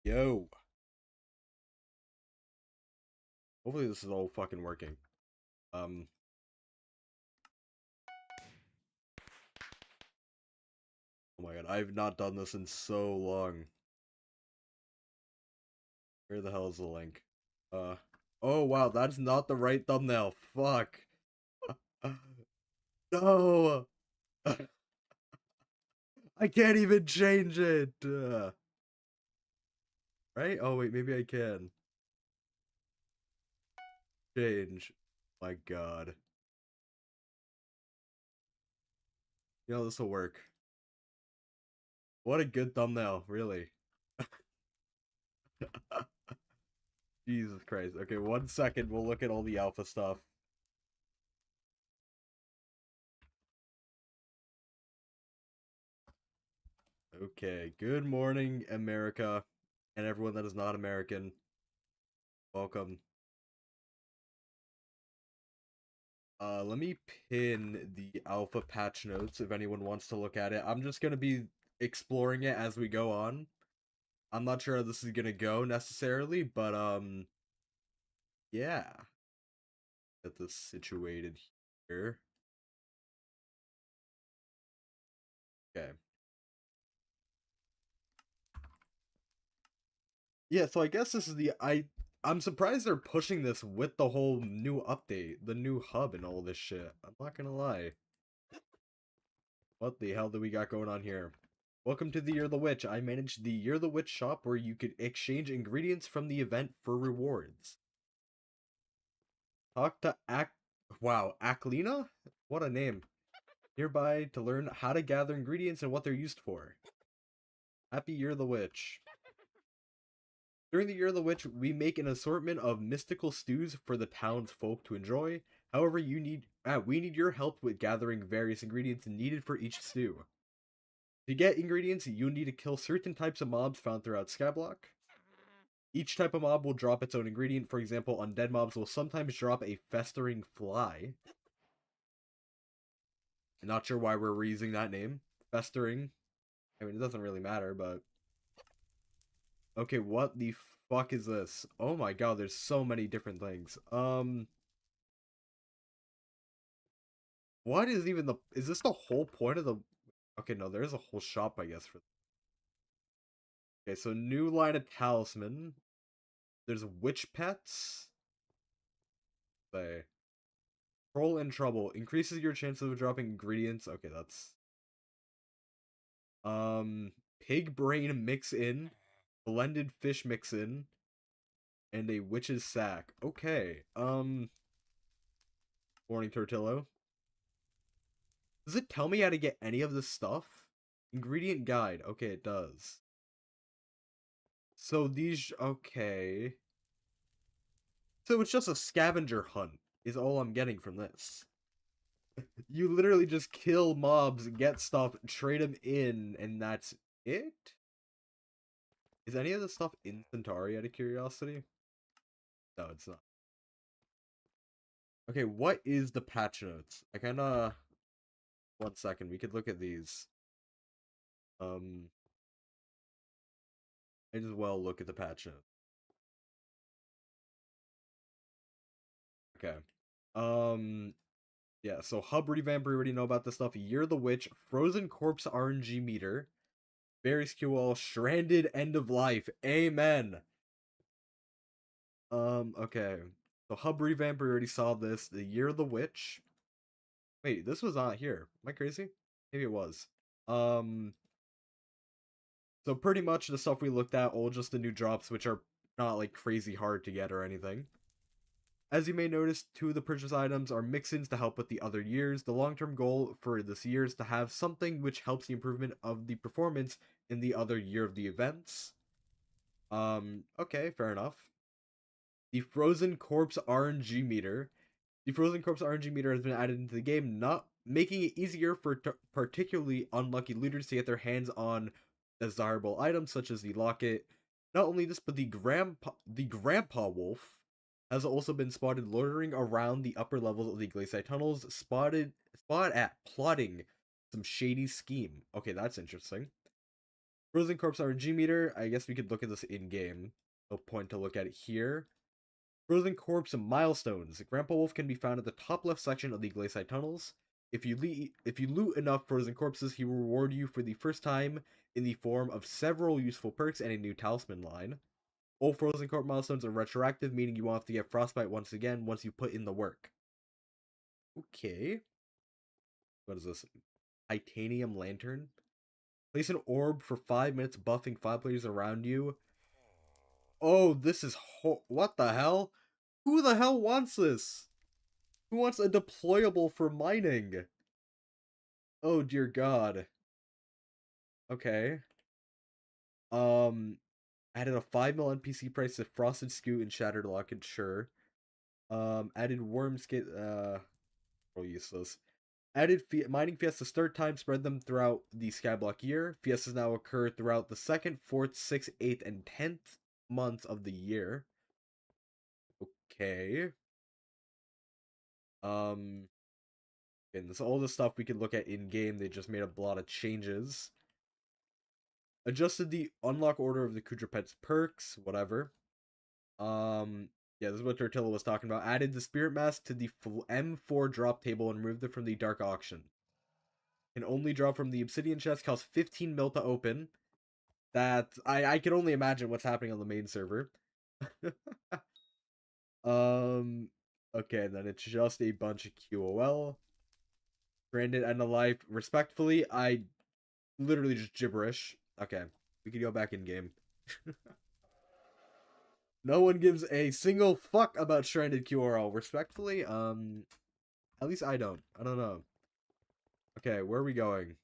Yo. Hopefully this is all fucking working. Um. Oh my god, I've not done this in so long. Where the hell is the link? Uh. Oh wow, that's not the right thumbnail. Fuck. No. I can't even change it. Right? Oh wait, maybe I can. Change. My god. You know, this will work. What a good thumbnail, really. Jesus Christ. Okay, 1 second. We'll look at all the alpha stuff. Okay, good morning, America, and everyone that is not American. Welcome. Let me pin the alpha patch notes if anyone wants to look at it. I'm just gonna be exploring it as we go on. I'm not sure how this is gonna go necessarily, but yeah. Get this situated here. Okay. Yeah, so I guess this is I'm surprised they're pushing this with the whole new update, the new hub and all this shit. I'm not gonna lie. What the hell do we got going on here? Welcome to the Year of the Witch. I manage the Year of the Witch shop where you could exchange ingredients from the event for rewards. Talk to Wow, Aklina? What a name. Nearby to learn how to gather ingredients and what they're used for. Happy Year of the Witch. During the Year of the Witch, we make an assortment of mystical stews for the townsfolk to enjoy. However, we need your help with gathering various ingredients needed for each stew. To get ingredients, you'll need to kill certain types of mobs found throughout Skyblock. Each type of mob will drop its own ingredient. For example, undead mobs will sometimes drop a festering fly. I'm not sure why we're reusing that name. Festering. I mean, it doesn't really matter, but... Okay, what the fuck is this? Oh my god, there's so many different things. What is even the... Is this the whole point of the... Okay, no, there's a whole shop, I guess, for... Okay, so new line of Talisman. There's witch pets. Say... Troll in Trouble. Increases your chances of dropping ingredients. Okay, that's... Pig Brain Mix-In. Blended Fish Mix-In. And a Witch's Sack. Okay, Morning Tortillo. Does it tell me how to get any of this stuff? Ingredient Guide. Okay, it does. So these... Okay. So it's just a scavenger hunt, is all I'm getting from this. You literally just kill mobs, get stuff, trade them in, and that's it? Is any of this stuff in Centauri out of curiosity? No, it's not. Okay, what is the patch notes? I kinda... 1 second, we could look at these. Might as well look at the patch notes. Okay. Yeah, so hub revamp, we already know about this stuff. Year of the Witch, Frozen Corpse RNG meter, Berries QL, Stranded End of Life. Amen. Okay. So hub revamp, we already saw this. The Year of the Witch. Wait, this was not here. Am I crazy? Maybe it was. So pretty much the stuff we looked at, all just the new drops, which are not like crazy hard to get or anything. As you may notice, 2 of the purchase items are mix-ins to help with the other years. The long-term goal for this year is to have something which helps the improvement of the performance in the other year of the events. Okay, fair enough. The Frozen Corpse RNG meter. The Frozen Corpse RNG meter has been added into the game, not making it easier for particularly unlucky looters to get their hands on desirable items such as the locket. Not only this, but the grandpa wolf has also been spotted loitering around the upper levels of the glacier tunnels, spotted at plotting some shady scheme. Okay, that's interesting. Frozen Corpse RNG meter. I guess we could look at this in game. No point to look at it here. Frozen Corpse milestones. Grandpa Wolf can be found at the top left section of the Glacial Tunnels. If you loot enough frozen corpses, he will reward you for the first time in the form of several useful perks and a new talisman line. All frozen corpse milestones are retroactive, meaning you won't have to get frostbite once again once you put in the work. Okay. What is this? Titanium lantern. Place an orb for 5 minutes, buffing 5 players around you. Oh, this is what the hell? Who the hell wants this? Who wants a deployable for mining? Oh dear god. Okay. Added a 5 mil NPC price to Frosted Scoot and Shattered Lock and sure. Added worm skate useless. Added mining fiestas start time, spread them throughout the skyblock year. Fiestas now occur throughout the 2nd, 4th, 6th, 8th, and 10th month of the year. Okay. And this all the stuff we can look at in game. They just made a lot of changes. Adjusted the unlock order of the quadruped's perks, whatever. Yeah, this is what Tortilla was talking about. Added the spirit mask to the M4 drop table and removed it from the dark auction. Can only drop from the obsidian chest, costs 15 mil to open. That I can only imagine what's happening on the main server. Okay, then it's just a bunch of QOL. Branded end of life. Respectfully, I literally just gibberish. Okay, we can go back in game. No one gives a single fuck about stranded QRL. Respectfully, at least I don't. I don't know. Okay, where are we going?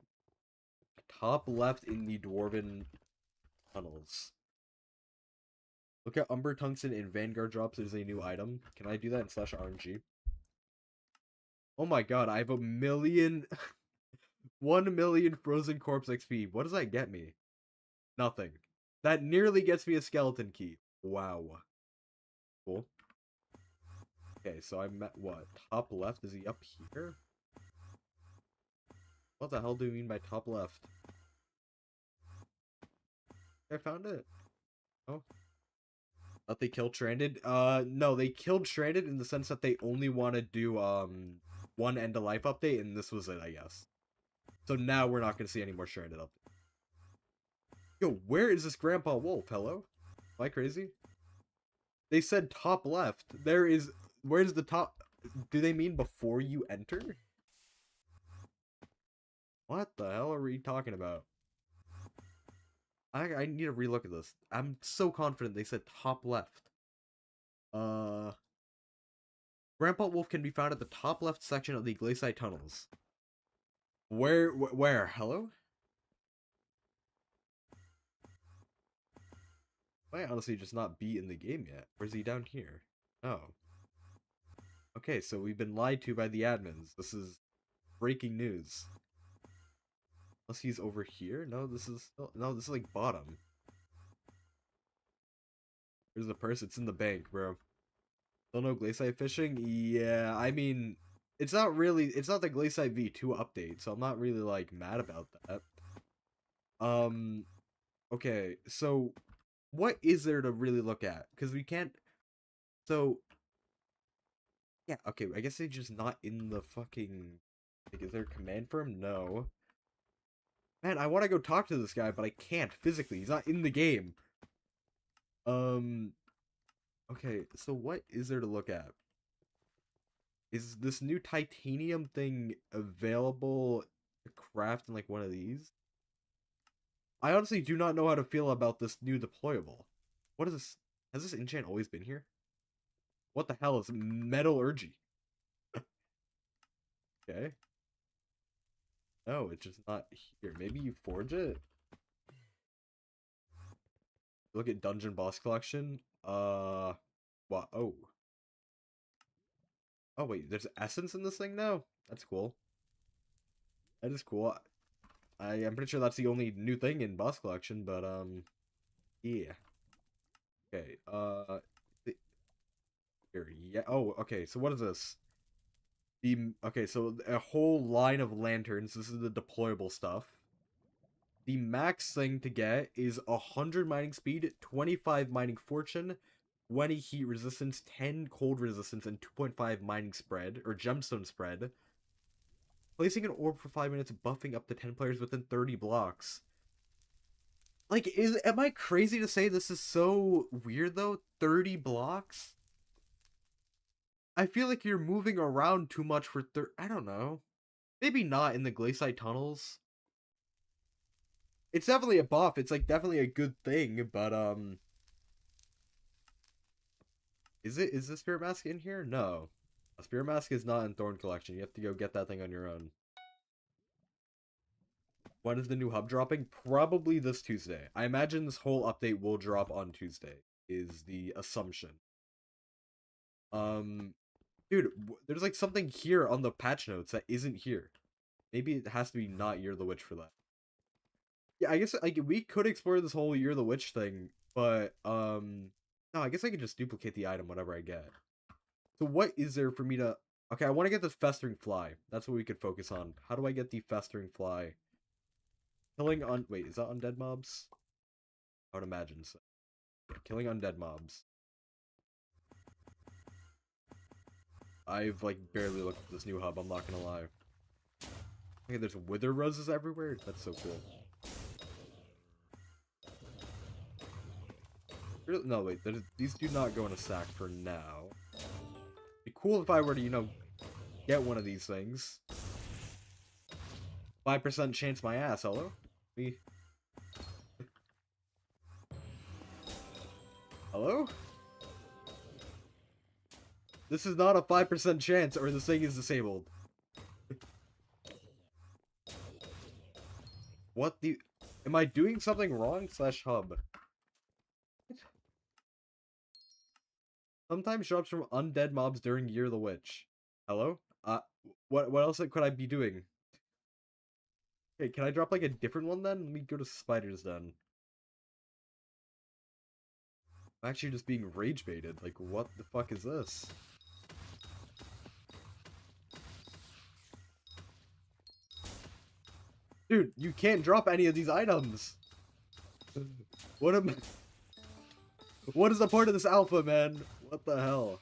Top left in the dwarven tunnels. Look at Umber Tungsten in Vanguard drops. There's a new item. Can I do that in /RNG? Oh my god, I have 1 million frozen corpse XP. What does that get me? Nothing. That nearly gets me a skeleton key. Wow. Cool. Okay, so I'm at what? Top left? Is he up here? What the hell do you mean by top left? I found it. Oh. Thought they killed Stranded? No, they killed Stranded in the sense that they only want to do, one end of life update, and this was it, I guess. So now we're not going to see any more Stranded updates. Yo, where is this Grandpa Wolf? Hello? Am I crazy? They said top left. Where's the top? Do they mean before you enter? What the hell are we talking about? I need to relook at this. I'm so confident they said top left. Grandpa Wolf can be found at the top left section of the Glacial Tunnels. Where? Hello? Might honestly just not be in the game yet. Or is he down here? Oh. Okay, so we've been lied to by the admins. This is breaking news. Unless he's over here? No, this is like bottom. Here's the purse. It's in the bank, bro. Still no Glacial fishing? Yeah, I mean, it's not the Glacial V2 update, so I'm not really, like, mad about that. Okay, so what is there to really look at? Because we can't, so, yeah, okay, I guess they're just not in the fucking, like, is there a command for him? No. Man, I want to go talk to this guy, but I can't physically. He's not in the game. Okay, so what is there to look at? Is this new titanium thing available to craft in, like, one of these? I honestly do not know how to feel about this new deployable. What is this? Has this enchant always been here? What the hell is metallurgy? Okay. No, it's just not here. Maybe you forge it? Look at dungeon boss collection. What? Oh. Oh, wait, there's essence in this thing now? That's cool. That is cool. I'm pretty sure that's the only new thing in boss collection, but, yeah. Okay, here, yeah. Oh, okay, so what is this? Okay, so a whole line of lanterns. This is the deployable stuff. The max thing to get is 100 mining speed, 25 mining fortune, 20 heat resistance, 10 cold resistance, and 2.5 mining spread, or gemstone spread. Placing an orb for 5 minutes, buffing up to 10 players within 30 blocks. Like, am I crazy to say this is so weird, though? 30 blocks? I feel like you're moving around too much for I don't know. Maybe not in the glaciate tunnels. It's definitely a buff. It's, like, definitely a good thing, but, is the Spirit Mask in here? No. A Spirit Mask is not in Thorn Collection. You have to go get that thing on your own. When is the new hub dropping? Probably this Tuesday. I imagine this whole update will drop on Tuesday, is the assumption. Dude, there's like something here on the patch notes that isn't here. Maybe it has to be not Year of the Witch for that. Yeah, I guess like we could explore this whole Year of the Witch thing, but no, I guess I could just duplicate the item whatever I get. So what is there for me to... Okay, I want to get the Festering Fly. That's what we could focus on. How do I get the Festering Fly? Killing on... Wait, is that undead mobs? I would imagine so. Killing undead mobs. I've, like, barely looked at this new hub, I'm not gonna lie. Okay, there's wither roses everywhere? That's so cool. No, wait, these do not go in a sack for now. It'd be cool if I were to, you know, get one of these things. 5% chance my ass, hello? Me. Hello? This is not a 5% chance or this thing is disabled. What the... Am I doing something wrong? /hub. Sometimes drops from undead mobs during Year of the Witch. Hello? What else could I be doing? Okay, can I drop like a different one then? Let me go to spiders then. I'm actually just being rage baited. Like, what the fuck is this? Dude, you can't drop any of these items. What is the point of this alpha, man? What the hell?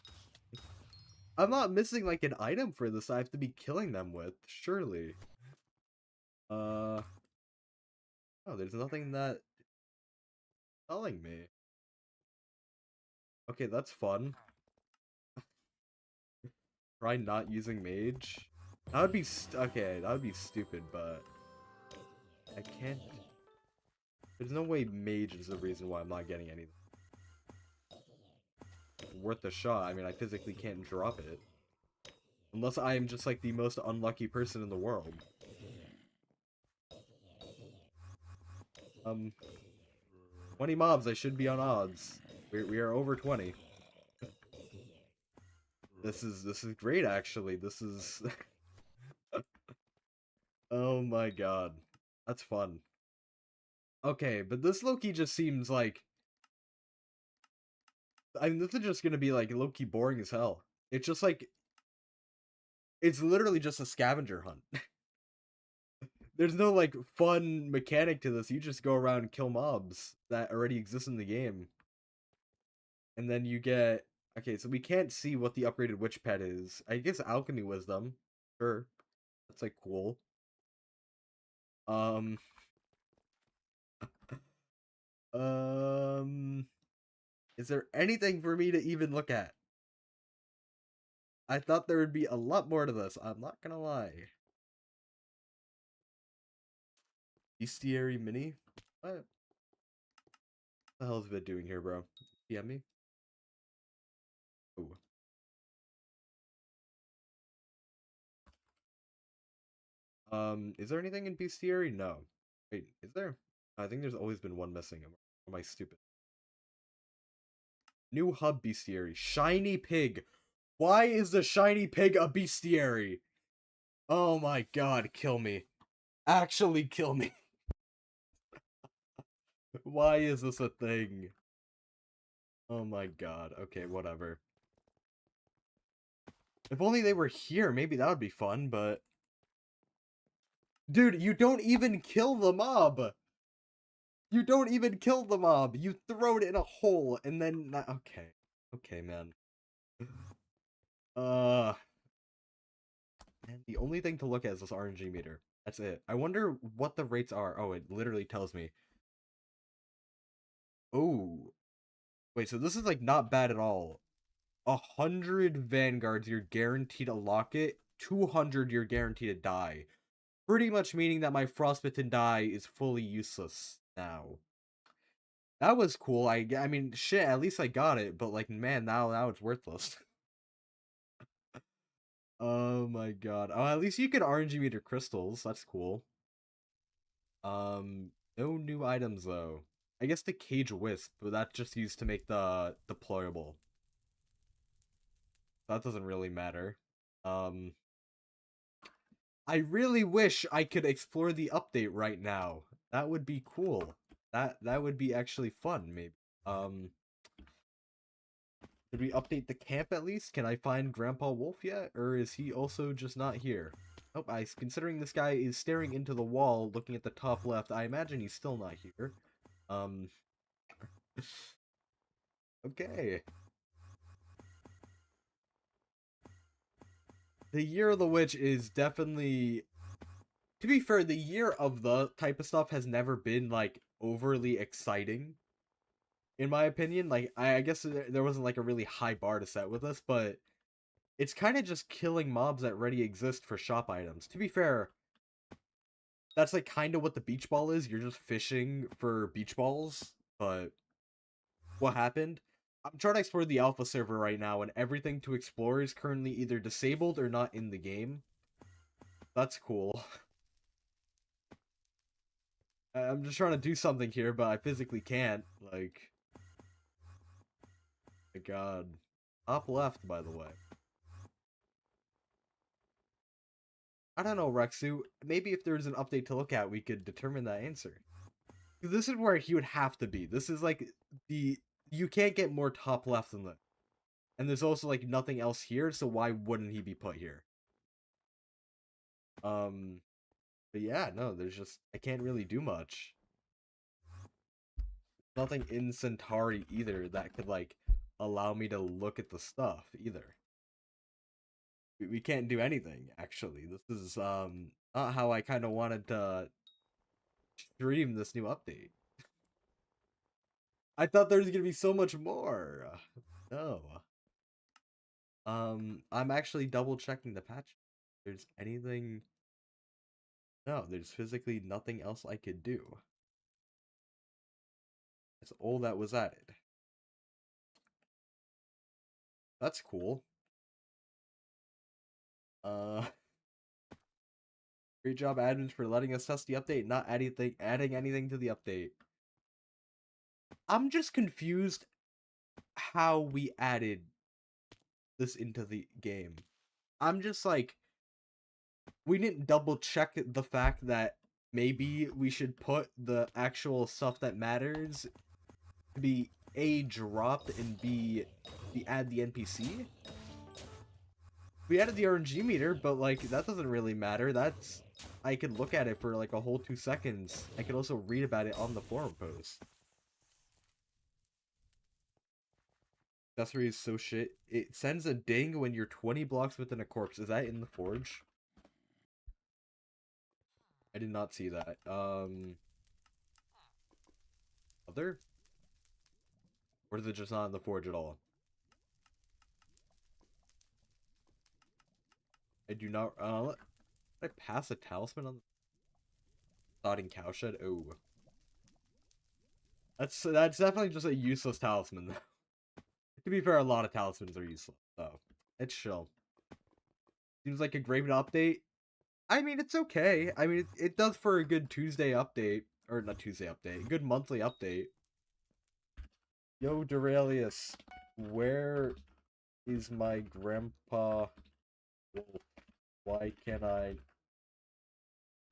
I'm not missing like an item for this I have to be killing them with, surely. Oh, there's nothing that telling me. Okay, that's fun. Try not using mage. That would be okay, that would be stupid, but I can't. There's no way mage is the reason why I'm not getting anything. Worth a shot. I mean, I physically can't drop it. Unless I am just like the most unlucky person in the world. 20 mobs, I should be on odds. We are over 20. This is great actually. This is oh my god. That's fun. Okay, but this Loki just seems like... I mean, this is just gonna be like low-key boring as hell. It's just like... It's literally just a scavenger hunt. There's no like fun mechanic to this. You just go around and kill mobs that already exist in the game. And then you get... Okay, so we can't see what the upgraded witch pet is. I guess Alchemy Wisdom. Sure. That's like cool. Is there anything for me to even look at? I thought there would be a lot more to this. I'm not gonna lie. Bestiary mini? What the hell is Vid doing here, bro? PM me? Ooh. Is there anything in Bestiary? No. Wait, is there? I think there's always been one missing. Am I stupid? New hub Bestiary. Shiny pig. Why is the shiny pig a Bestiary? Oh my god, kill me. Actually kill me. Why is this a thing? Oh my god. Okay, whatever. If only they were here, maybe that would be fun, but... Dude, you don't even kill the mob! You don't even kill the mob. You throw it in a hole and then okay. Okay, man. Uh Man, the only thing to look at is this RNG meter. That's it. I wonder what the rates are. Oh, it literally tells me. Oh. Wait, so this is like not bad at all. 100 vanguards, you're guaranteed to lock it. 200, you're guaranteed to die. Pretty much meaning that my frostbitten die is fully useless now. That was cool. I mean, shit, at least I got it, but like, man, now it's worthless. Oh my god. Oh, at least you can RNG meter crystals. That's cool. No new items though. I guess the cage wisp, but that's just used to make the deployable. That doesn't really matter. Um, I really wish I could explore the update right now. That would be cool. That would be actually fun, maybe. Um, did we update the camp at least? Can I find Grandpa Wolf yet? Or is he also just not here? Oh, considering this guy is staring into the wall, looking at the top left, I imagine he's still not here. Um, okay. The Year of the Witch is definitely... To be fair, the Year of the type of stuff has never been, like, overly exciting. In my opinion, like, I guess there wasn't, like, a really high bar to set with us, but it's kind of just killing mobs that already exist for shop items. To be fair, that's, like, kind of what the beach ball is. You're just fishing for beach balls, but what happened? I'm trying to explore the alpha server right now, and everything to explore is currently either disabled or not in the game. That's cool. I'm just trying to do something here, but I physically can't. Like, my god. Top left, by the way. I don't know, Rexu. Maybe if there's an update to look at, we could determine that answer. This is where he would have to be. This is like the... You can't get more top left than that. And there's also like nothing else here, so why wouldn't he be put here? But yeah, no, there's just... I can't really do much. Nothing in Centauri either that could like allow me to look at the stuff either. We can't do anything actually. This is not how I kind of wanted to stream this new update. I thought there was gonna be so much more. No. I'm actually double checking the patch. There's anything? No, there's physically nothing else I could do. That's all that was added. That's cool. Uh, great job, admins, for letting us test the update, not adding anything to the update. I'm just confused how we added this into the game. I'm just like, we didn't double check the fact that maybe we should put the actual stuff that matters to be A, dropped, and B, we add the NPC. We added the RNG meter, but like, that doesn't really matter. That's... I could look at it for like a whole 2 seconds. I could also read about it on the forum post. Bestiary is so shit. It sends a ding when you're 20 blocks within a corpse. Is that in the forge? I did not see that. Other? Or is it just not in the forge at all? I do not... did I pass a talisman on the... Starting cowshed? Oh. That's definitely just a useless talisman. To be fair, a lot of talismans are useless, so it's chill. Seems like a great update. I mean, it's okay. I mean, it does for a good Tuesday update. Or not Tuesday update. A good monthly update. Yo, Duralius. Where is my grandpa wolf? Why can't I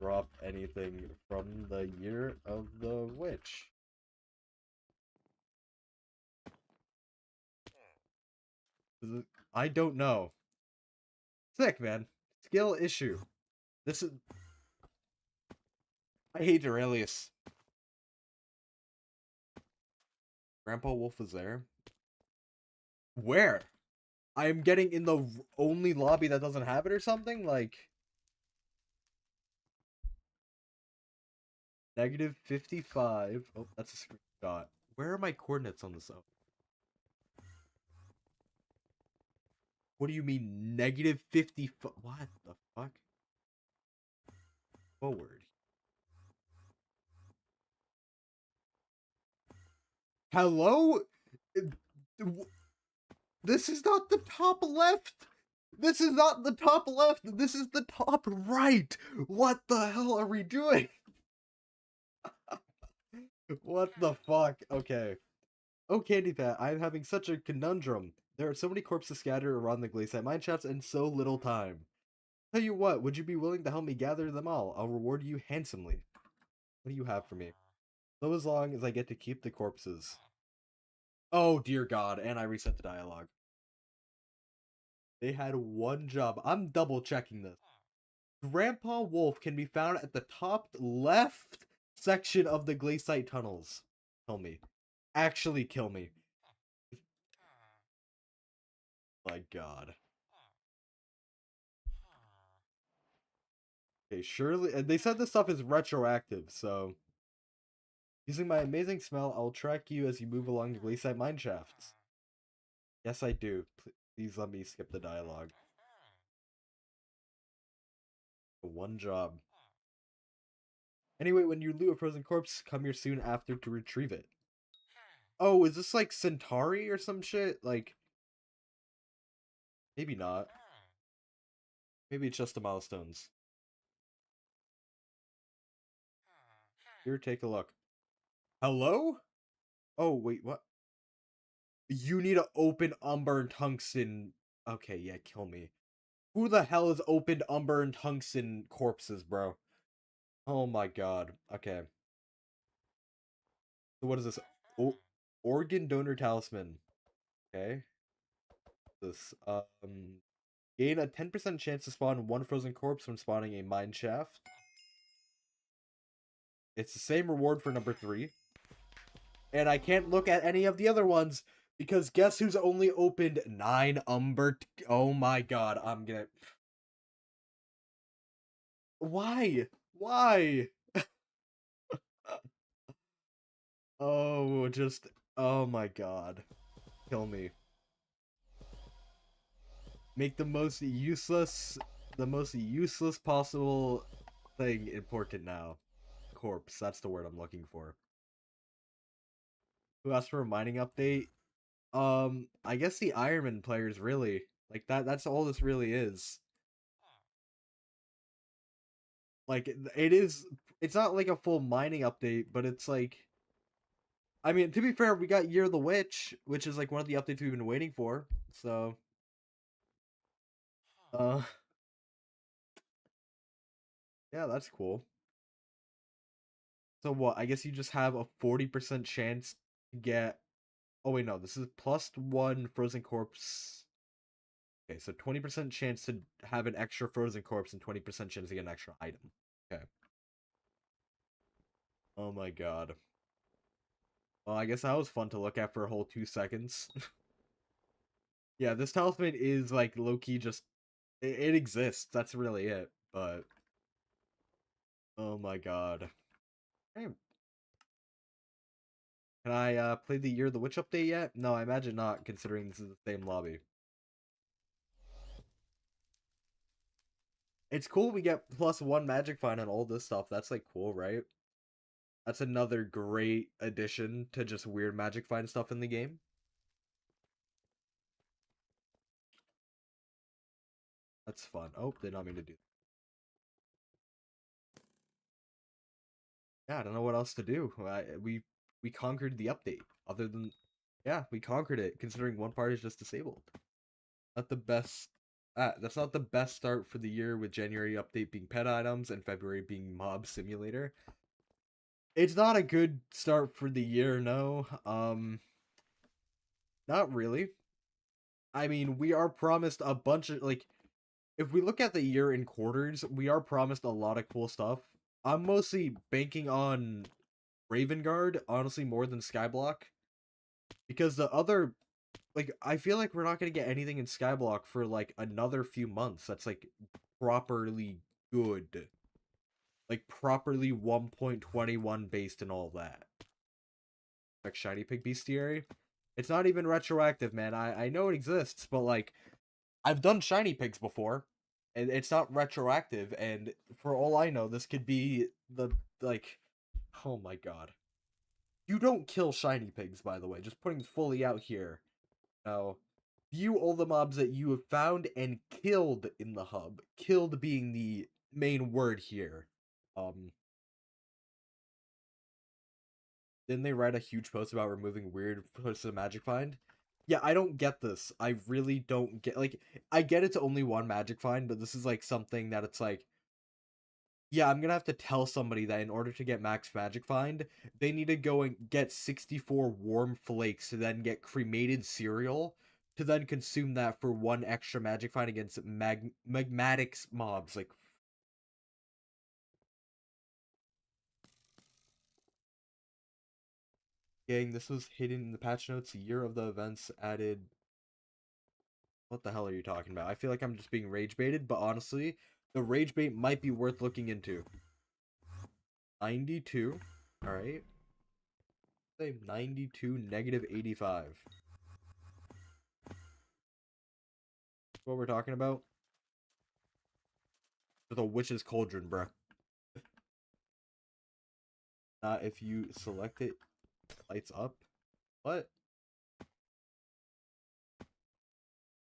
drop anything from the Year of the Witch? I don't know. Sick, man. Skill issue. This is... I hate Duralius. Grandpa Wolf was there. Where? I am getting in the only lobby that doesn't have it or something? Like... -55. Oh, that's a screenshot. Where are my coordinates on this? Oh. What do you mean -50? What the fuck? Forward. Hello? This is not the top left. This is not the top left. This is the top right. What the hell are we doing? What the fuck? Okay. Oh, Candypat, I'm having such a conundrum. There are so many corpses scattered around the glacier mineshafts and so little time. Tell you what, would you be willing to help me gather them all? I'll reward you handsomely. What do you have for me? So as long as I get to keep the corpses. Oh, dear God, and I reset the dialogue. They had one job. I'm double checking this. Grandpa Wolf can be found at the top left section of the glacier tunnels. Kill me. Actually kill me. My God. Okay, surely... And they said this stuff is retroactive, so... Using my amazing smell, I'll track you as you move along the glacier mineshafts. Yes, I do. Please let me skip the dialogue. One job. Anyway, when you loot a frozen corpse, come here soon after to retrieve it. Oh, is this like Centauri or some shit? Like... Maybe not. Maybe it's just the milestones. Here, take a look. Hello? Oh, wait, what? You need to open Umber and Tungsten. Okay, yeah, kill me. Who the hell has opened Umber and Tungsten corpses, bro? Oh my God. Okay. So what is this? Organ donor talisman. Okay. This gain a 10% chance to spawn one frozen corpse when spawning a mine shaft. It's the same reward for number 3. And I can't look at any of the other ones because guess who's only opened 9 Umber? Oh my God, I'm gonna... Why? Why? Oh, just... Oh my God. Kill me. Make the most useless possible thing important now. Corpse, that's the word I'm looking for. Who asked for a mining update? I guess the Ironman players, really. Like, that's all this really is. Like, it is... It's not like a full mining update, but it's like... I mean, to be fair, we got Year of the Witch, which is like one of the updates we've been waiting for, so... Yeah, that's cool. So what? I guess you just have a 40% chance to get... Oh wait, no, this is +1 frozen corpse. Okay, so 20% chance to have an extra frozen corpse and 20% chance to get an extra item. Okay. Oh my God. Well, I guess that was fun to look at for a whole 2 seconds. Yeah, this talisman is like low-key just... It exists, that's really it, but... Oh my God. Hey. Can I play the Year of the Witch update yet? No, I imagine not, considering this is the same lobby. It's cool we get +1 magic find on all this stuff. That's like cool, right? That's another great addition to just weird magic find stuff in the game. That's fun. Oh, did not mean to do that. Yeah, I don't know what else to do. We conquered the update. Other than... Yeah, we conquered it, considering one part is just disabled. Not the best... that's not the best start for the year, with January update being pet items and February being mob simulator. It's not a good start for the year, no. Not really. I mean, we are promised a bunch of, like, if we look at the year in quarters, we are promised a lot of cool stuff. I'm mostly banking on Raven Guard, honestly, more than Skyblock. Because the other, like, I feel like we're not gonna get anything in skyblock for like another few months. That's like properly good, like properly 1.21 based and all that. Like shiny pig bestiary. It's not even retroactive, man. I know it exists, but like I've done shiny pigs before, and it's not retroactive. And for all I know, this could be the like, oh my god, you don't kill shiny pigs, by the way. Just putting fully out here. No, view all the mobs that you have found and killed in the hub. Killed being the main word here. Didn't they write a huge post about removing weird posts of Magic Find? Yeah, I don't get this. I really don't get, like, I get it's only one Magic Find, but this is like something that it's like, yeah, I'm gonna have to tell somebody that in order to get max Magic Find, they need to go and get 64 warm flakes to then get cremated cereal to then consume that for one extra Magic Find against magmatics mobs. Like, gang, this was hidden in the patch notes. Year of the events added. What the hell are you talking about? I feel like I'm just being rage baited, but honestly, the rage bait might be worth looking into. 92. Alright. Say 92, negative 85. What we're talking about? With a witch's cauldron, bruh. If you select it, lights up. What?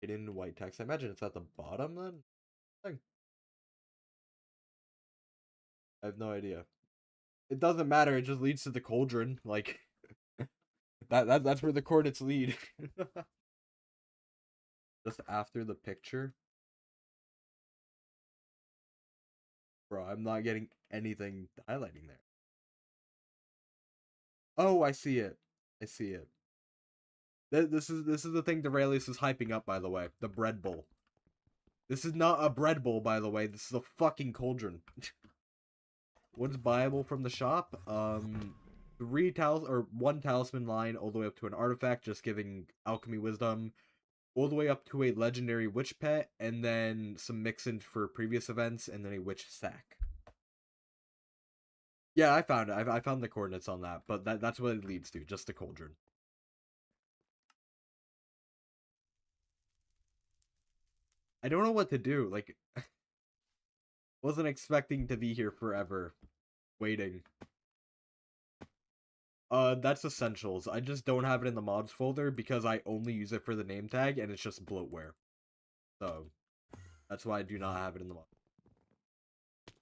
Hidden white text. I imagine it's at the bottom then? I have no idea. It doesn't matter, it just leads to the cauldron. Like, that's where the coordinates lead. Just after the picture. Bro, I'm not getting anything highlighting there. Oh, I see it. I see it. This is the thing Duralius is hyping up, by the way. The bread bowl. This is not a bread bowl, by the way. This is a fucking cauldron. What's buyable from the shop? One talisman line all the way up to an artifact, just giving alchemy wisdom, all the way up to a legendary witch pet, and then some mix-ins for previous events, and then a witch sack. Yeah, I found it. I found the coordinates on that, but that's what it leads to, just a cauldron. I don't know what to do. Like, wasn't expecting to be here forever, waiting. That's essentials. I just don't have it in the mods folder because I only use it for the name tag, and it's just bloatware. So, that's why I do not have it in the mods.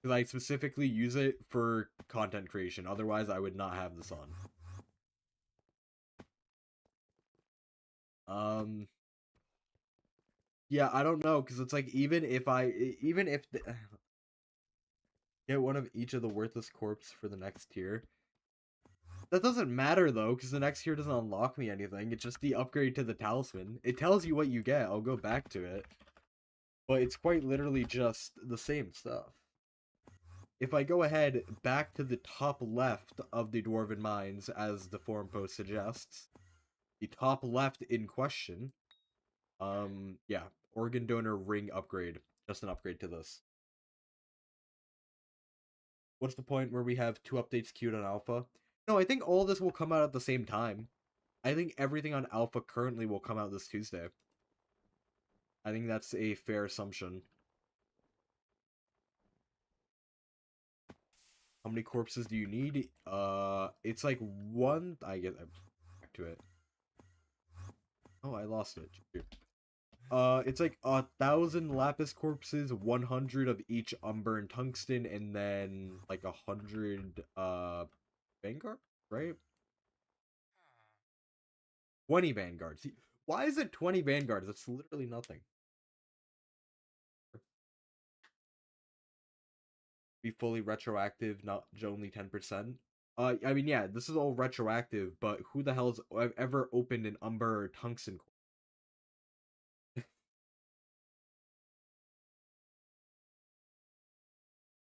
Because I specifically use it for content creation. Otherwise, I would not have this on. Yeah, I don't know, because it's like, even if get one of each of the worthless corpse for the next tier. That doesn't matter though, because the next tier doesn't unlock me anything. It's just the upgrade to the talisman. It tells you what you get. I'll go back to it. But it's quite literally just the same stuff. If I go ahead back to the top left of the Dwarven Mines, as the forum post suggests, the top left in question, yeah, organ donor ring upgrade. Just an upgrade to this. What's the point where we have 2 updates queued on alpha? No, I think all this will come out at the same time. I think everything on alpha currently will come out this Tuesday. I think that's a fair assumption. How many corpses do you need? It's like one. I get back to it. Oh, I lost it. It's like 1,000 lapis corpses, 100 of each umber and tungsten, and then like 100 vanguard, right? 20 vanguards. Why is it 20 vanguards? That's literally nothing. Be fully retroactive, not only 10%. I mean, yeah, this is all retroactive, but who the hell's ever opened an umber or tungsten?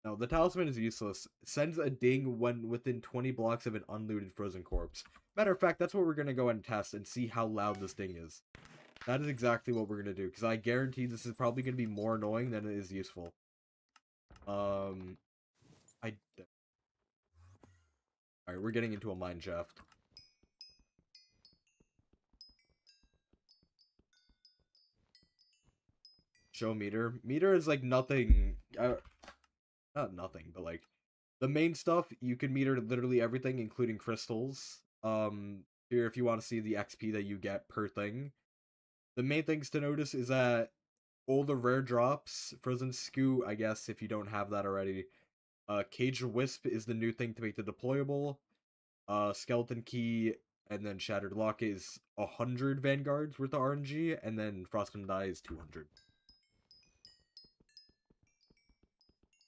No, the talisman is useless. Sends a ding when within 20 blocks of an unlooted frozen corpse. Matter of fact, that's what we're gonna go and test and see how loud this thing is. That is exactly what we're gonna do, because I guarantee this is probably gonna be more annoying than it is useful. I... Alright, we're getting into a mine shaft. Show meter. Meter is like nothing... not nothing, but like... The main stuff, you can meter literally everything, including crystals. Here, if you want to see the XP that you get per thing. The main things to notice is that all the rare drops, Frozen Scoot, I guess, if you don't have that already. Caged Wisp is the new thing to make the deployable. Skeleton Key, and then Shattered Lock is 100 Vanguards worth of RNG, and then Frostman Die is 200.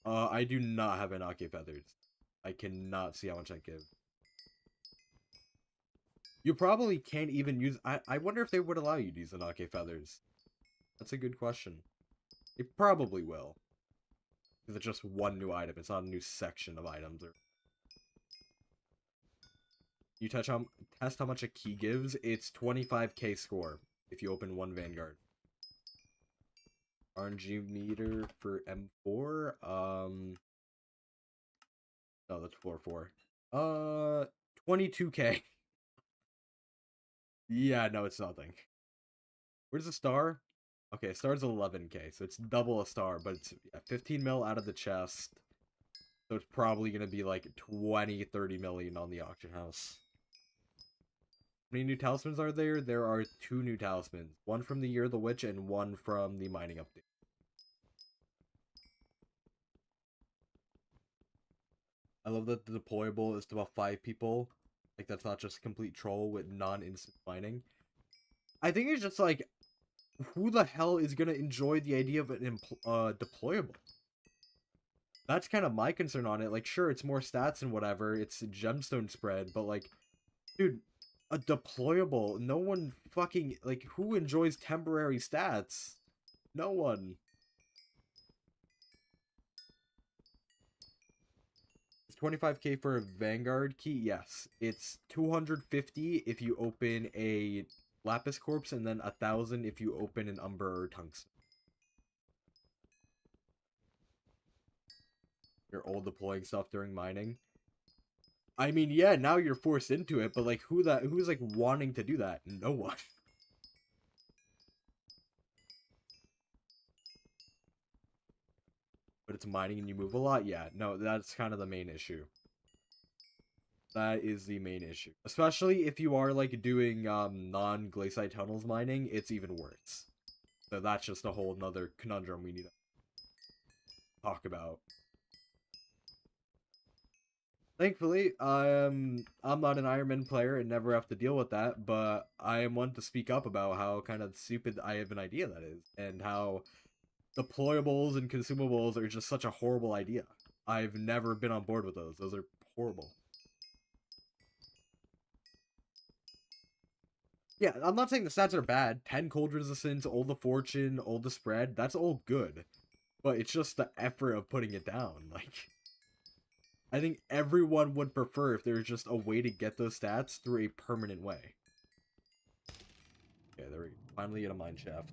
I do not have Anake Feathers. I cannot see how much I give. You probably can't even use... I wonder if they would allow you to use Anake Feathers. That's a good question. It probably will. Because it's just one new item. It's not a new section of items. You test how much a key gives. It's 25k score if you open one Vanguard. RNG meter for M4. No, that's floor 4. 22k. Yeah, no, it's nothing. Where's the star? Okay, star's 11k, so it's double a star, but it's 15 mil out of the chest. So it's probably gonna be like 20, 30 million on the auction house. How many new talismans are there? There are 2 new talismans. One from the Year of the Witch and one from the mining update. I love that the deployable is to about 5 people. Like, that's not just complete troll with non-instant mining. I think it's just like, who the hell is gonna enjoy the idea of an deployable? That's kind of my concern on it. Like, sure, it's more stats and whatever. It's a gemstone spread, but like, dude, a deployable. No one fucking, like, who enjoys temporary stats? No one. It's 25k for a Vanguard key? Yes. It's 250 if you open a Lapis Corpse, and then 1,000 if you open an Umber or Tungsten. You're all deploying stuff during mining. I mean, yeah, now you're forced into it, but like, who's like wanting to do that? No one. But it's mining and you move a lot? Yeah, no, that's kind of the main issue. That is the main issue. Especially if you are, like, doing, non-glaciate tunnels mining, it's even worse. So that's just a whole nother conundrum we need to talk about. Thankfully, I'm not an Ironman player and never have to deal with that, but I am one to speak up about how kind of stupid I have an idea that is, and how deployables and consumables are just such a horrible idea. I've never been on board with those. Those are horrible. Yeah, I'm not saying the stats are bad. 10 cold resistance, all the fortune, all the spread, that's all good. But it's just the effort of putting it down. Like, I think everyone would prefer if there's just a way to get those stats through a permanent way. Okay, there we go. Finally get a mine shaft.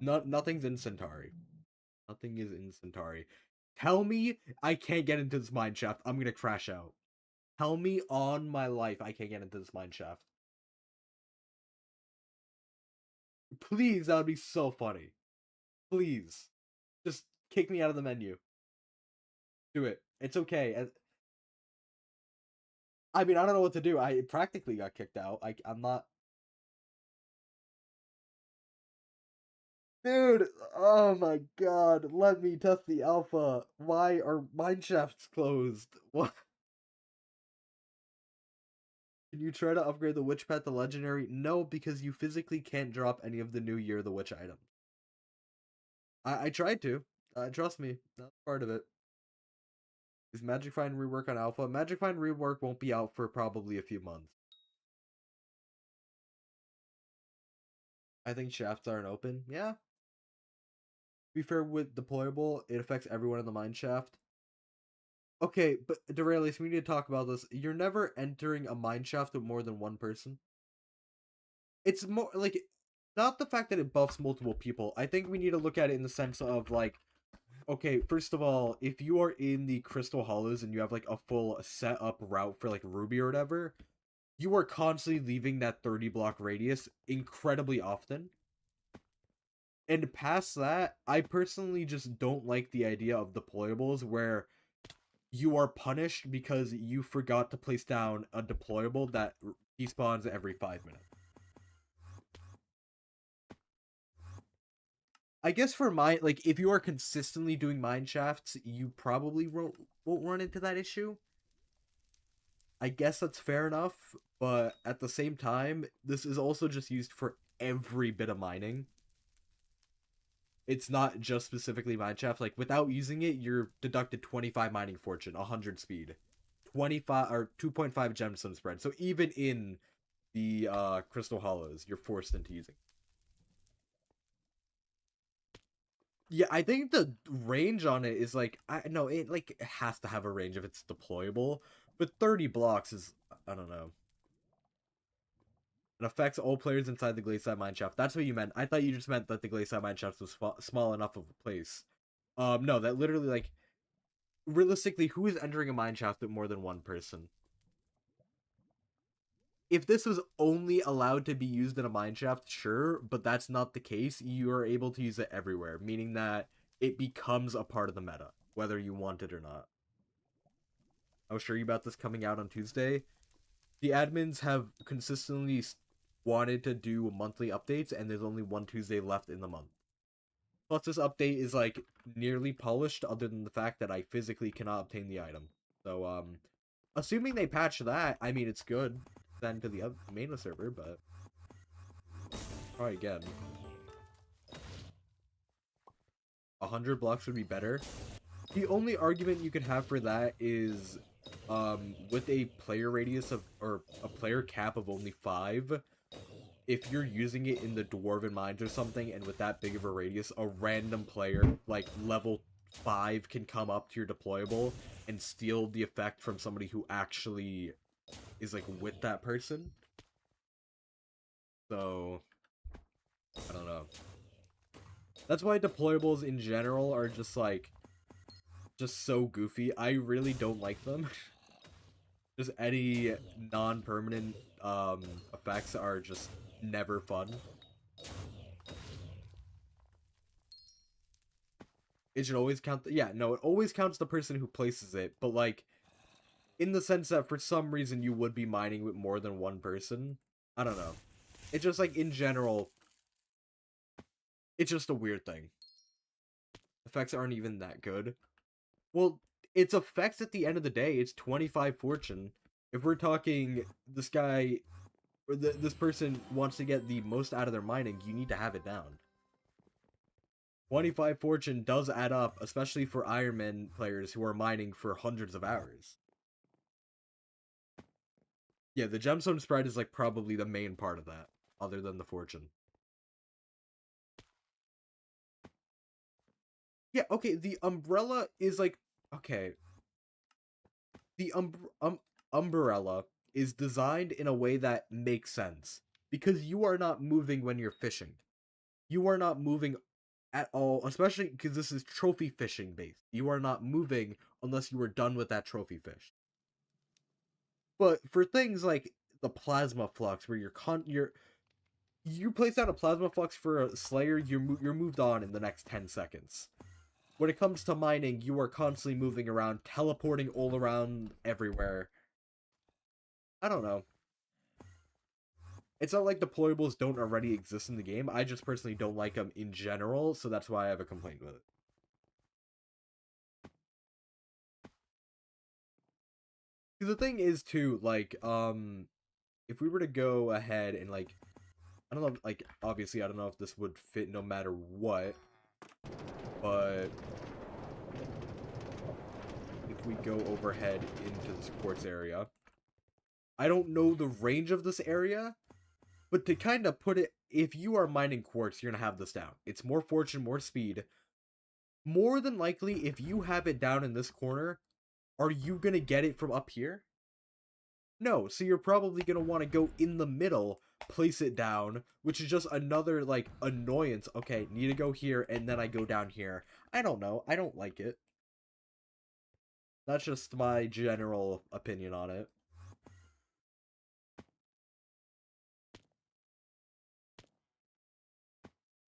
Nothing's in Centauri. Nothing is in Centauri. Tell me I can't get into this mine shaft. I'm gonna crash out. Tell me on my life I can't get into this mine shaft. Please, that would be so funny. Please. Just kick me out of the menu. Do it. It's okay. I mean, I don't know what to do. I practically got kicked out. I'm not... Dude, oh my god. Let me test the alpha. Why are mine shafts closed? What? Can you try to upgrade the Witch Pet to Legendary? No, because you physically can't drop any of the new Year of the Witch items. I tried to. Trust me. That's part of it. Is Magic Find rework on alpha? Magic Find rework won't be out for probably a few months. I think shafts aren't open. Yeah. To be fair, with deployable, it affects everyone in the mine shaft. Okay, but Derailius, we need to talk about this. You're never entering a mine shaft with more than one person. It's more like not the fact that it buffs multiple people. I think we need to look at it in the sense of like, okay, first of all, if you are in the Crystal Hollows and you have like a full set up route for like Ruby or whatever, you are constantly leaving that 30 block radius incredibly often. And past that, I personally just don't like the idea of deployables where you are punished because you forgot to place down a deployable that respawns every 5 minutes. I guess for mine, like if you are consistently doing mine shafts, you probably won't run into that issue. I guess that's fair enough, but at the same time, this is also just used for every bit of mining. It's not just specifically mine shaft. Like without using it, you're deducted 25 mining fortune, 100 speed, 25 or 2.5 gemstone spread. So even in the Crystal Hollows, you're forced into using. Yeah, I think the range on it is like I no, it like has to have a range if it's deployable, but 30 blocks is I don't know. It affects all players inside the Glacier Mineshaft. That's what you meant. I thought you just meant that the Glacier Mineshaft was small enough of a place. No, that literally like realistically, who is entering a mineshaft with more than one person? If this was only allowed to be used in a mineshaft, sure, but that's not the case. You are able to use it everywhere, meaning that it becomes a part of the meta, whether you want it or not. I was sure you about this coming out on Tuesday. The admins have consistently wanted to do monthly updates, and there's only one Tuesday left in the month. Plus, this update is like nearly polished, other than the fact that I physically cannot obtain the item. So, assuming they patch that, I mean, it's good. Then to the other main server, but try again. 100 blocks would be better. The only argument you could have for that is, with a player radius of or a player cap of only 5. If you're using it in the Dwarven Mines or something, and with that big of a radius, a random player, like level 5, can come up to your deployable and steal the effect from somebody who actually is, like, with that person. So, I don't know. That's why deployables in general are just, like, just so goofy. I really don't like them. Just any non-permanent, effects are just never fun. It should always count yeah, no, it always counts the person who places it, but like in the sense that for some reason you would be mining with more than one person. I don't know. It's just like in general, it's just a weird thing. Effects aren't even that good. Well, it's effects at the end of the day. It's 25 fortune. If we're talking this guy or this person wants to get the most out of their mining, you need to have it down. 25 fortune does add up, especially for Ironman players who are mining for hundreds of hours. Yeah, the gemstone spread is like probably the main part of that, other than the fortune. Yeah, okay, the umbrella is like okay. The umbrella is designed in a way that makes sense because you are not moving when you're fishing. You are not moving at all, especially because this is trophy fishing based. You are not moving unless you are done with that trophy fish. But for things like the plasma flux, where you place out a plasma flux for a slayer, you're moved on in the next 10 seconds. When it comes to mining, you are constantly moving around, teleporting all around everywhere. I don't know. It's not like deployables don't already exist in the game. I just personally don't like them in general, so that's why I have a complaint with it. Because the thing is too, like, if we were to go ahead and like, I don't know, like, obviously I don't know if this would fit no matter what, but if we go overhead into this quartz area, I don't know the range of this area, but to kind of put it, if you are mining quartz, you're gonna have this down. It's more fortune, more speed. More than likely, if you have it down in this corner, Are you gonna get it from up here? No, so you're probably gonna want to go in the middle, place it down, which is just another, like, annoyance. Okay, need to go here, and then I go down here. I don't know. I don't like it. That's just my general opinion on it.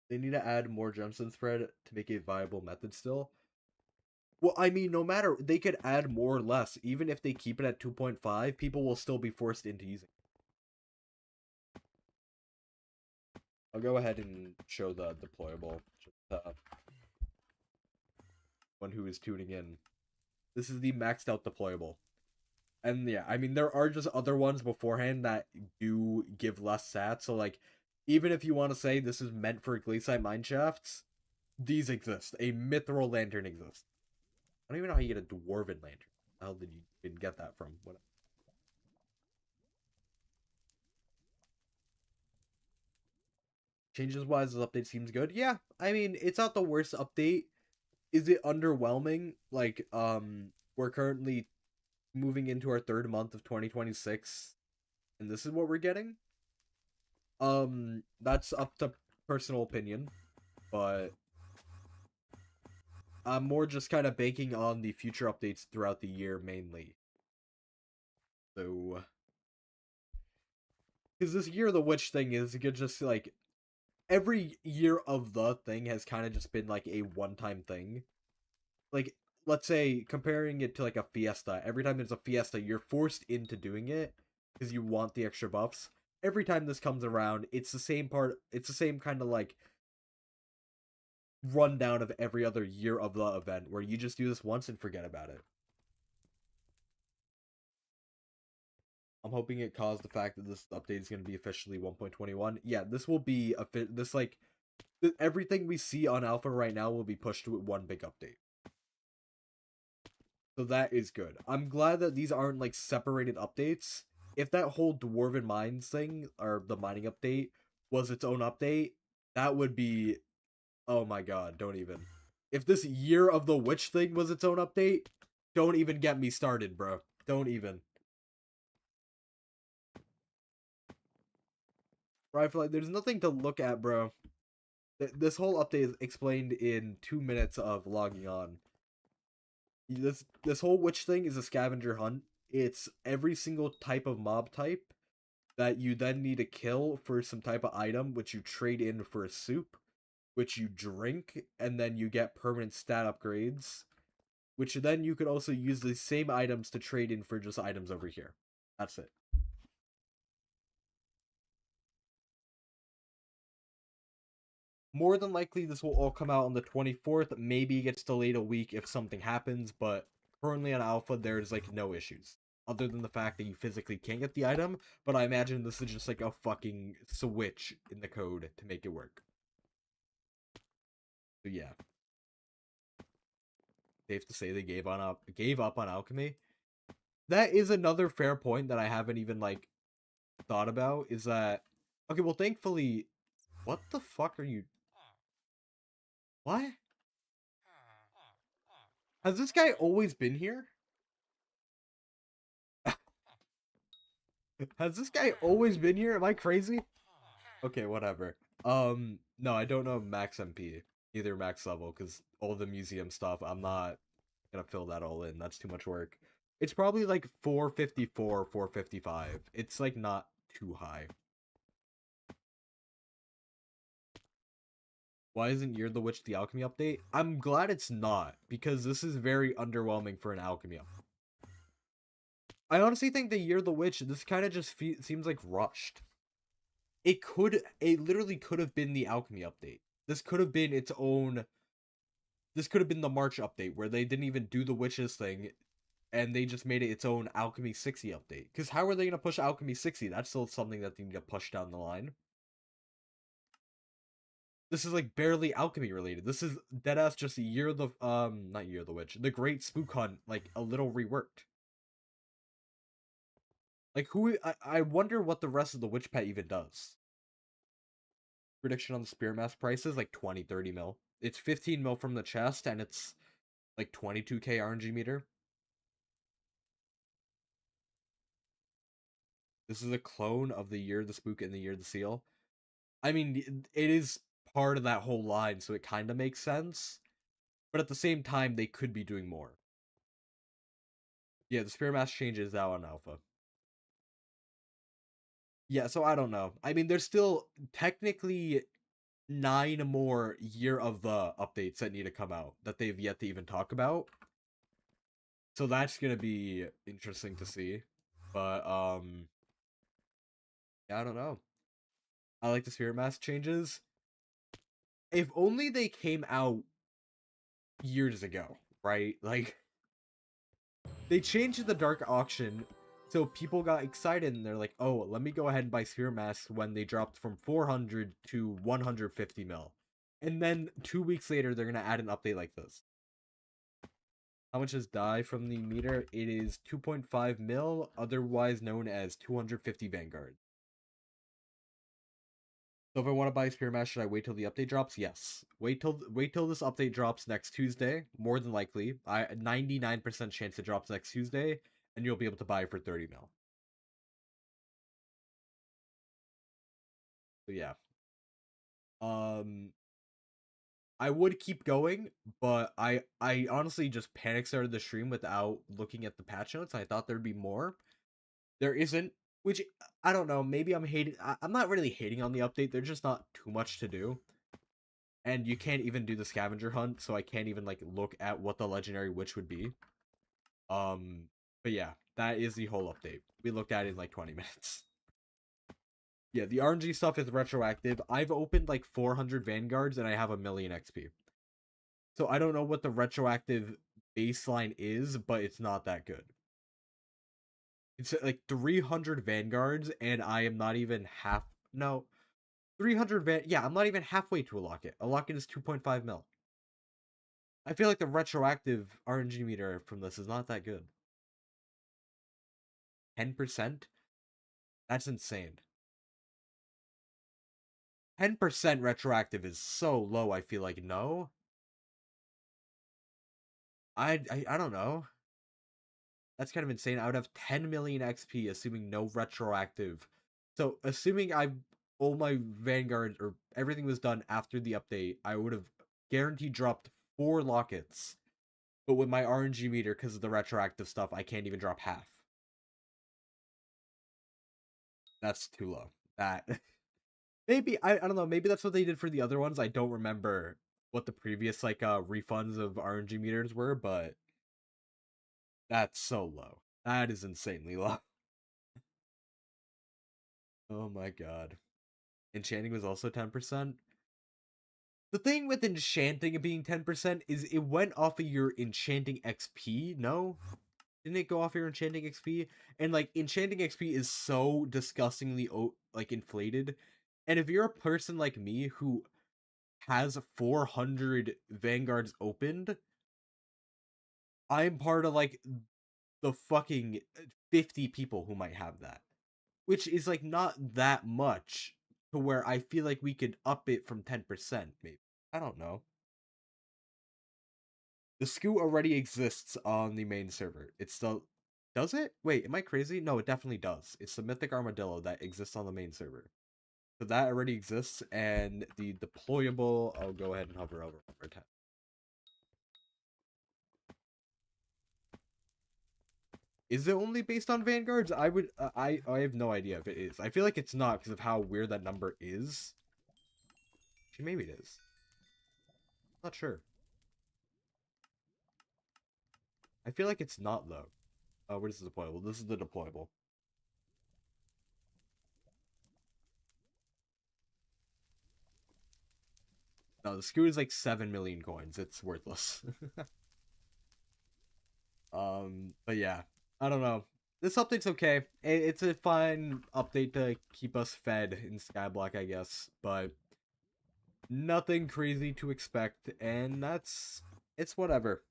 They need to add more gemstone spread to make a viable method still. Well, I mean, no matter, they could add more or less. Even if they keep it at 2.5, people will still be forced into using it. I'll go ahead and show the deployable. Just, one who is tuning in. This is the maxed out deployable. And yeah, I mean, there are just other ones beforehand that do give less stats. So, like, even if you want to say this is meant for Glaciite Mineshafts, these exist. A Mithril Lantern exists. I don't even know how you get a Dwarven Lantern. How did you even get that from? What? Changes wise, this update seems good. Yeah, I mean, it's not the worst update. Is it underwhelming? Like, we're currently moving into our third month of 2026, and this is what we're getting. That's up to personal opinion, but I'm more just kind of banking on the future updates throughout the year mainly. So, because this Year of the Witch thing is just like every year of the thing has kind of just been like a one-time thing. Like, let's say comparing it to like a fiesta. Every time there's a fiesta, you're forced into doing it because you want the extra buffs. Every time this comes around, it's the same part. It's the same kind of like rundown of every other year of the event where you just do this once and forget about it. I'm hoping it caused the fact that this update is going to be officially 1.21. Yeah, this will be this like everything we see on alpha right now will be pushed to one big update. So that is good. I'm glad that these aren't like separated updates. If that whole Dwarven Mines thing or the mining update was its own update, that would be, oh my god, don't even. If this Year of the Witch thing was its own update, don't even get me started, bro. Don't even. Bro, I feel like there's nothing to look at, bro. This whole update is explained in 2 minutes of logging on. This whole witch thing is a scavenger hunt. It's every single type of mob type that you then need to kill for some type of item, which you trade in for a soup, which you drink, and then you get permanent stat upgrades, which then you could also use the same items to trade in for just items over here. That's it. More than likely, this will all come out on the 24th. Maybe it gets delayed a week if something happens, but currently on Alpha, there's like no issues. Other than the fact that you physically can't get the item, but I imagine this is just like a fucking switch in the code to make it work. So yeah. Safe to say they gave up on Alchemy. That is another fair point that I haven't even like thought about, is that okay, well thankfully, what the fuck are you, what? Has this guy always been here? Has this guy always been here? Am I crazy? Okay, whatever. No, I don't know max MP, either max level, because all the museum stuff, I'm not gonna fill that all in. That's too much work. It's probably like 454, 455. It's like not too high. Why isn't Year of the Witch the Alchemy update? I'm glad it's not, because this is very underwhelming for an Alchemy update. I honestly think the Year of the Witch, this kind of just seems like rushed. It literally could have been the Alchemy update. This could have been its own, this could have been the March update where they didn't even do the witches thing and they just made it its own Alchemy 60 update. Because how are they going to push Alchemy 60? That's still something that they need to push down the line. This is like barely Alchemy related. This is deadass just a Year of the, not Year of the Witch, the Great Spook Hunt, like a little reworked. Like I wonder what the rest of the Witch Pet even does. Prediction on the Spear Mask price is like 20, 30 mil. It's 15 mil from the chest and it's like 22k RNG meter. This is a clone of the Year of the Spook and the Year of the Seal. I mean, it is part of that whole line, so it kind of makes sense. But at the same time, they could be doing more. Yeah, the Spirit Mask changes out on Alpha. Yeah, so I don't know. I mean, there's still technically 9 more Year of the updates that need to come out that they've yet to even talk about. So that's gonna be interesting to see. But yeah, I don't know. I like the Spirit Mask changes. If only they came out years ago, right? Like they changed the dark auction so people got excited and they're like, oh, let me go ahead and buy Spirit Masks when they dropped from 400 to 150 mil. And then 2 weeks later, they're going to add an update like this. How much is die from the meter? It is 2.5 mil, otherwise known as 250 Vanguard. So if I want to buy Spirit Mask, should I wait till the update drops? Yes. Wait till this update drops next Tuesday. More than likely, 99% chance it drops next Tuesday, and you'll be able to buy it for 30 mil. So yeah. Um, I would keep going, but I honestly just panic started the stream without looking at the patch notes. I thought there'd be more. There isn't, which I don't know. Maybe I'm hating. I'm not really hating on the update. There's just not too much to do, and you can't even do the scavenger hunt, so I can't even like look at what the legendary witch would be. But yeah, that is the whole update. We looked at it in like 20 minutes. Yeah, the RNG stuff is retroactive. I've opened like 400 Vanguards and I have 1,000,000 XP. So I don't know what the retroactive baseline is, but it's not that good. It's like 300 Vanguards and I am not even half. No, 300 Yeah, I'm not even halfway to a locket. A locket is 2.5 mil. I feel like the retroactive RNG meter from this is not that good. 10%? That's insane. 10% retroactive is so low, I feel like no. I don't know. That's kind of insane. I would have 10,000,000 XP assuming no retroactive. So assuming I all my Vanguard or everything was done after the update, I would have guaranteed dropped 4 lockets. But with my RNG meter, because of the retroactive stuff, I can't even drop half. That's too low. That maybe I don't know, maybe that's what they did for the other ones. I don't remember what the previous like refunds of RNG meters were, but that's so low. That is insanely low. Oh my god. Enchanting was also 10%. The thing with enchanting being 10% is it went off of your enchanting XP, no? Didn't it go off your enchanting XP? And like enchanting XP is so disgustingly like inflated. And if you're a person like me who has 400 Vanguards opened, I'm part of like the fucking 50 people who might have that. Which is like not that much to where I feel like we could up it from 10%, maybe. I don't know. The SKU already exists on the main server. It's the does it? Wait, am I crazy? No, it definitely does. It's the Mythic Armadillo that exists on the main server. So that already exists, and the deployable, I'll go ahead and hover over one more time. Is it only based on Vanguards? I would, I have no idea if it is. I feel like it's not because of how weird that number is. Actually, maybe it is. Not sure. I feel like it's not though. Oh, what is the deployable? This is the deployable. No, the SKU is like 7,000,000 coins. It's worthless. But yeah, I don't know. This update's okay. It's a fine update to keep us fed in skyblock, I guess. But nothing crazy to expect, and it's whatever.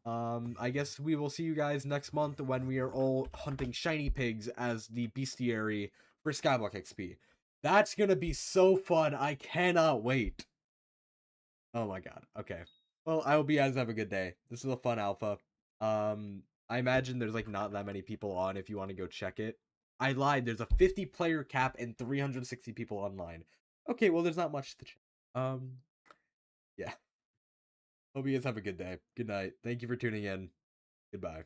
I guess we will see you guys next month when we are all hunting shiny pigs as the Bestiary for skyblock XP. That's gonna be so fun. I cannot wait. Oh my god. Okay. Well, I hope you guys have a good day. This is a fun alpha. I imagine there's like not that many people on if you want to go check it. I lied. There's a 50 player cap and 360 people online. Okay, well, there's not much to check. Yeah. Hope you guys have a good day. Good night. Thank you for tuning in. Goodbye.